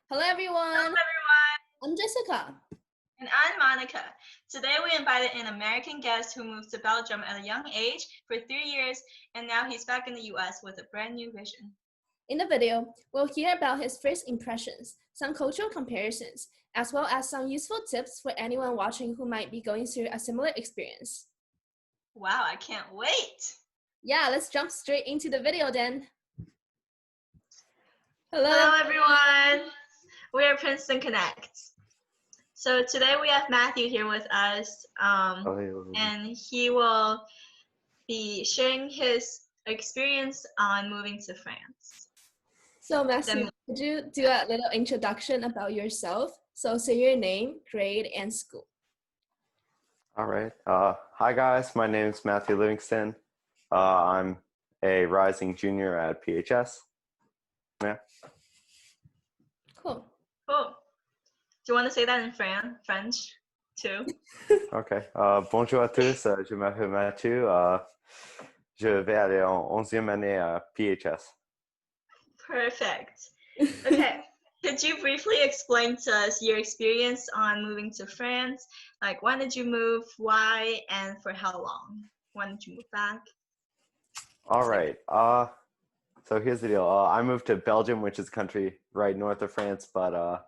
Hello everyone, Hello everyone, I'm Jessica. and I'm Monica. Today we invited an American guest who moved to Belgium at a young age for 3 years, and now he's back in the US with a brand new vision. In the video, we'll hear about his first impressions, some cultural comparisons, as well as some useful tips for anyone watching who might be going through a similar experience. Wow, I can't wait! Yeah, let's jump straight into the video then. Hello everyone, we are Princeton Connect. So today we have Matthew here with us, and he will be sharing his experience on moving to France. So Matthew, could you do a little introduction about yourself? So say your name, grade, and school. All right. Hi guys, my name is Matthew Livingston. I'm a rising junior at PHS. Yeah. Cool. Cool. Do you want to say that in French too? Okay. Bonjour à tous, je m'appelle Mathieu. Je vais aller en 11e année à PHS. Perfect. Okay. Could you briefly explain to us your experience on moving to France? Like, when did you move, why, and for how long? When did you move back? All right. So here's the deal. I moved to Belgium, which is a country right north of France, but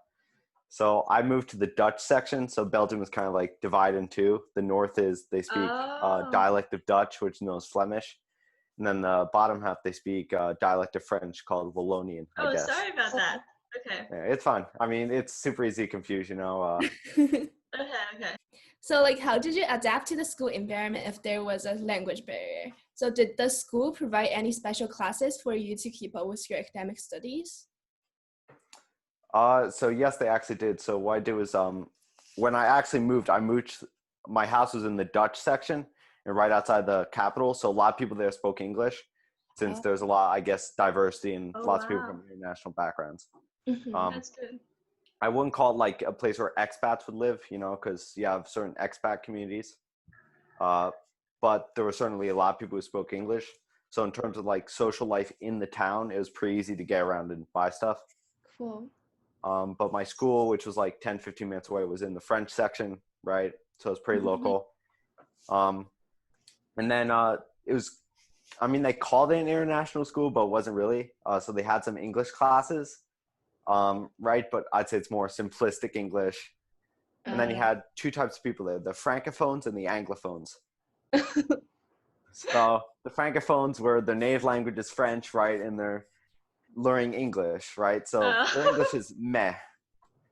so I moved to the Dutch section. So Belgium is kind of like divided in two. The north is they speak dialect of Dutch, which is known as Flemish. And then the bottom half, they speak dialect of French called Wallonian, I guess. Sorry about that. Okay. Yeah, it's fine. I mean, it's super easy to confuse, you know. Okay. So like, how did you adapt to the school environment if there was a language barrier? So did the school provide any special classes for you to keep up with your academic studies? So yes, they actually did. So what I did was, when I actually moved, my house was in the Dutch section and right outside the capital. So a lot of people there spoke English since there's a lot, I guess, diversity and lots of people from international backgrounds. That's good. I wouldn't call it like a place where expats would live, you know, because you have certain expat communities. But there were certainly a lot of people who spoke English. So in terms of like social life in the town, it was pretty easy to get around and buy stuff. Cool. But my school, which was like 10, 15 minutes away, was in the French section, right? So it's pretty local. And then it was, I mean, they called it an international school, but it wasn't really. So they had some English classes, right? But I'd say it's more simplistic English. And then you had two types of people there, the Francophones and the Anglophones. So the Francophones were their native language is French, right? And they're learning English, right? So their English is meh.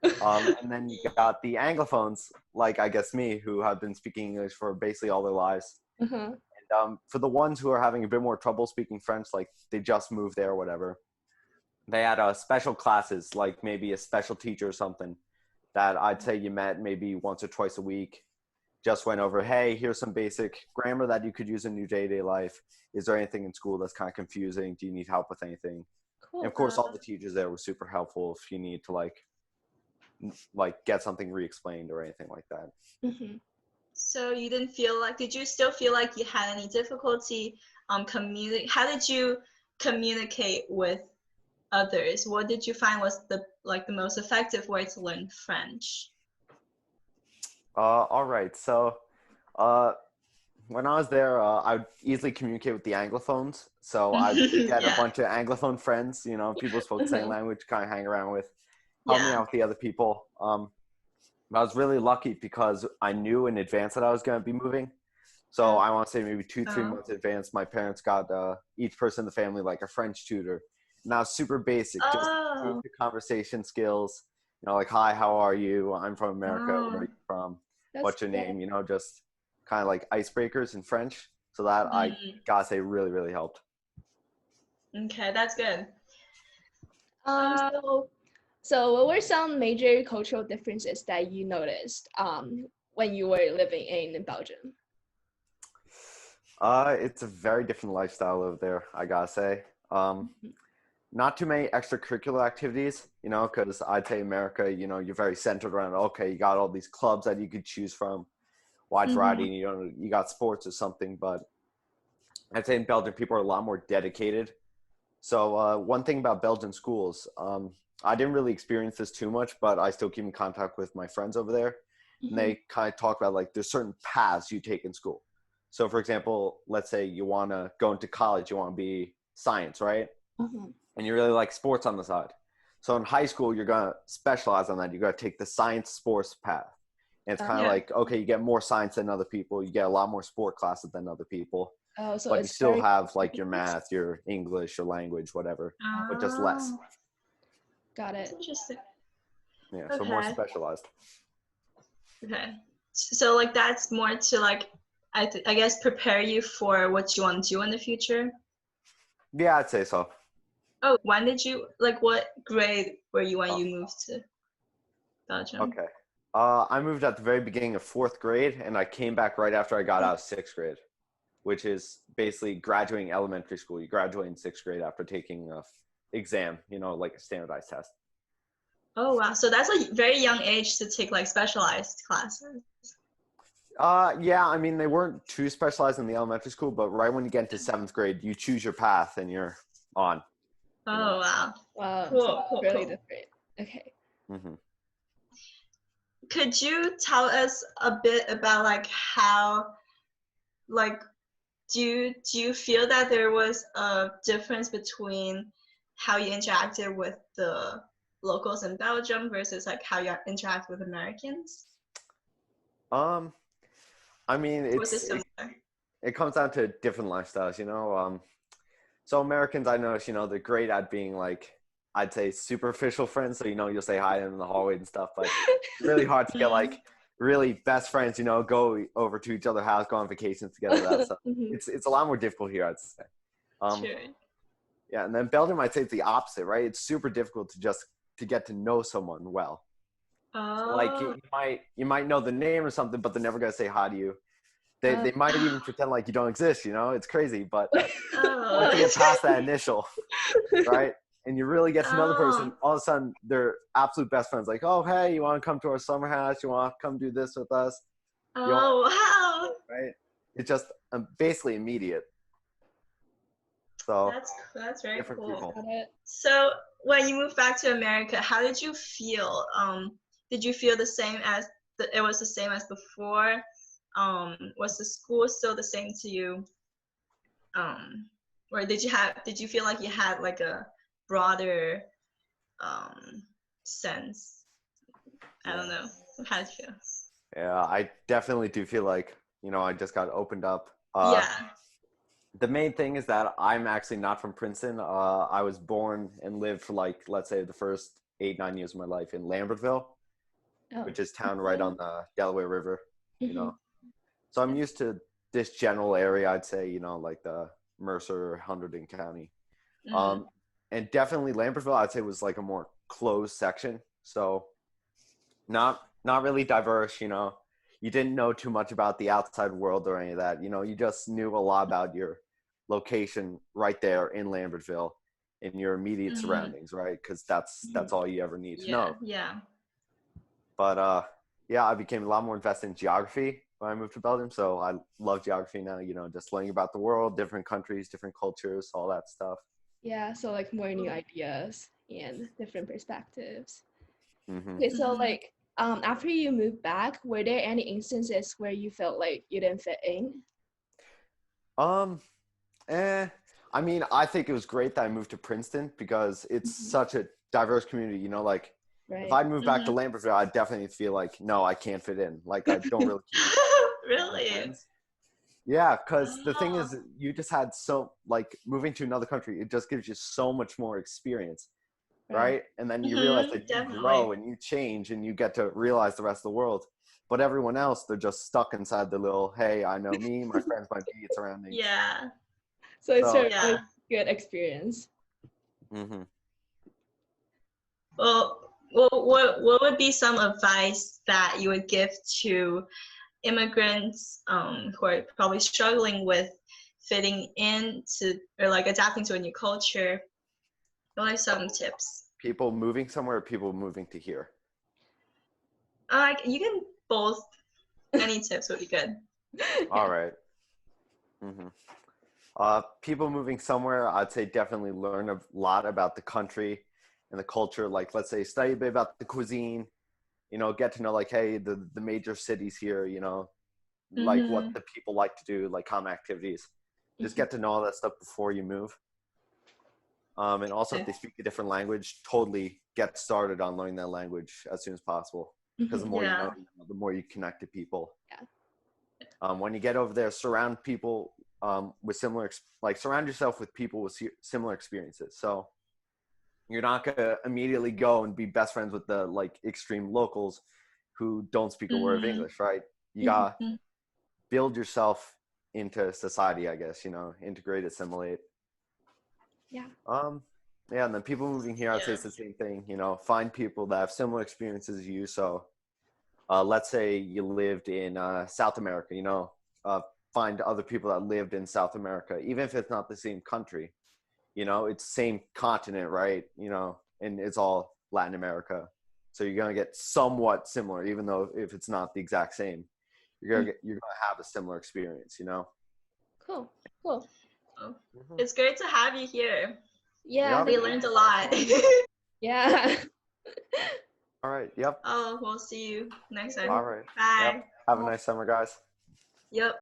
And then you got the Anglophones, like I guess me, who have been speaking English for basically all their lives. And for the ones who are having a bit more trouble speaking French, like they just moved there or whatever, they had special classes, like maybe a special teacher or something that I'd say you met maybe once or twice a week. Just went over, hey, here's some basic grammar that you could use in your day-to-day life. Is there anything in school that's kind of confusing? Do you need help with anything? Cool. And of course, all the teachers there were super helpful if you need to like get something re-explained or anything like that. So you didn't feel like, did you still feel like you had any difficulty how did you communicate with others? What did you find was the most effective way to learn French? All right. So when I was there, I would easily communicate with the Anglophones. So I'd get a bunch of Anglophone friends, you know, people who spoke the same language, kind of hang around with, help me out with the other people. I was really lucky because I knew in advance that I was going to be moving. So I want to say maybe 2-3 months in advance, my parents got each person in the family like a French tutor. And that was super basic, just the conversation skills. You know, like, hi, how are you? I'm from America. Where are you from? What's your name? You know, just kind of like icebreakers in French. So that I gotta say really, really helped. Okay, that's good. So what were some major cultural differences that you noticed when you were living in Belgium? It's a very different lifestyle over there, I gotta say. Not too many extracurricular activities, you know, because I'd say America, you know, you're very centered around, okay, you got all these clubs that you could choose from, wide variety, you know, you got sports or something, but I'd say in Belgium, people are a lot more dedicated. So one thing about Belgian schools, I didn't really experience this too much, but I still keep in contact with my friends over there. Mm-hmm. And they kind of talk about like there's certain paths you take in school. So for example, let's say you want to go into college, you want to be science, right? Mm-hmm. And you really like sports on the side. So in high school, you're going to specialize on that. You're going to take the science sports path. And it's kind of like, okay, you get more science than other people. You get a lot more sport classes than other people. Oh, so but it's you still very have like your math, your English, your language, whatever, but just less. Got it. That's interesting. Yeah, so more specialized. Okay. So like that's more to like, I guess prepare you for what you want to do in the future? Yeah, I'd say so. Oh, when did you, like what grade were you when you moved to Belgium? Okay. I moved at the very beginning of 4th grade, and I came back right after I got out of 6th grade, which is basically graduating elementary school. You graduate in 6th grade after taking an exam, you know, like a standardized test. Oh, wow. So that's a very young age to take like specialized classes. Yeah, I mean, they weren't too specialized in the elementary school, but right when you get into 7th grade, you choose your path and you're on. Oh, wow. Wow. Cool, So cool, really cool. different. Okay. Mm-hmm. Could you tell us a bit about like how, like, do you feel that there was a difference between how you interacted with the locals in Belgium versus like how you interact with Americans? I mean, it comes down to different lifestyles, you know. So Americans, I notice, you know, they're great at being like, I'd say superficial friends. So, you know, you'll say hi to them in the hallway and stuff, but it's really hard to get like really best friends, you know, go over to each other's house, go on vacations together, that stuff. It's a lot more difficult here, I'd say. Sure. Yeah, and then Belgium, I'd say it's the opposite, right? It's super difficult to get to know someone well. Oh. So like you might know the name or something, but they're never gonna say hi to you. They might even pretend like you don't exist, you know? It's crazy, but once you get past that initial, right? And you really get to know the person, all of a sudden they're absolute best friends. Like, oh, hey, you want to come to our summer house? You want to come do this with us? Oh, wow. Right? It's just basically immediate. So that's very cool. People. So when you moved back to America, how did you feel? Did you feel the same as it was the same as before? Was the school still the same to you? Or did you feel like you had like a broader sense? I don't know. How did you feel? Yeah, I definitely do feel like, you know, I just got opened up. The main thing is that I'm actually not from Princeton. I was born and lived for like, let's say the first 8-9 years of my life in Lambertville, which is town right on the Delaware River, you know. So I'm used to this general area, I'd say, you know, like the Mercer, Hunterdon County. And definitely Lambertville, I'd say, was like a more closed section. So not really diverse, you know. You didn't know too much about the outside world or any of that. You know, you just knew a lot about your location right there in Lambertville in your immediate surroundings, right? Because that's all you ever need to know. Yeah. But yeah, I became a lot more invested in geography when I moved to Belgium. So I love geography now, you know, just learning about the world, different countries, different cultures, all that stuff. Yeah, so like more new ideas and different perspectives. Okay, so like after you moved back, were there any instances where you felt like you didn't fit in? I mean, I think it was great that I moved to Princeton because it's such a diverse community, you know, like if I'd moved back to Lambertville, I'd definitely feel like, no, I can't fit in. Like I don't really Really? friends. Yeah, because the thing is, you just had like moving to another country, it just gives you so much more experience, right? And then you realize that you grow and you change and you get to realize the rest of the world. But everyone else, they're just stuck inside the little, hey, I know me, my friends might be surroundings. Yeah. So it's sort of a good experience. Well, what would be some advice that you would give to immigrants who are probably struggling with fitting into or like adapting to a new culture? What are some tips? People moving somewhere or people moving to here? You can both. Any tips would be good. All right. People moving somewhere, I'd say definitely learn a lot about the country and the culture. Like, let's say, study a bit about the cuisine, you know, get to know, like, hey, the major cities here, you know, like what the people like to do, like common activities. Just get to know all that stuff before you move. And also, if they speak a different language, totally get started on learning that language as soon as possible. Because the more you know, the more you connect to people. Yeah. When you get over there, surround people with similar, surround yourself with people with similar experiences. So you're not gonna immediately go and be best friends with the like extreme locals who don't speak a word of English, right? You gotta build yourself into society, I guess, you know, integrate, assimilate. Yeah. Yeah, and then people moving here, I'd say it's the same thing, you know, find people that have similar experiences as you. So let's say you lived in South America, you know, find other people that lived in South America, even if it's not the same country, you know, it's same continent, right? You know, and it's all Latin America. So you're going to get somewhat similar, even though if it's not the exact same, you're going to have a similar experience, you know? Cool. It's great to have you here. Yeah. We learned a lot. Yeah. All right. Yep. Oh, we'll see you next time. All right. Bye. Yep. Have a nice summer, guys. Yep.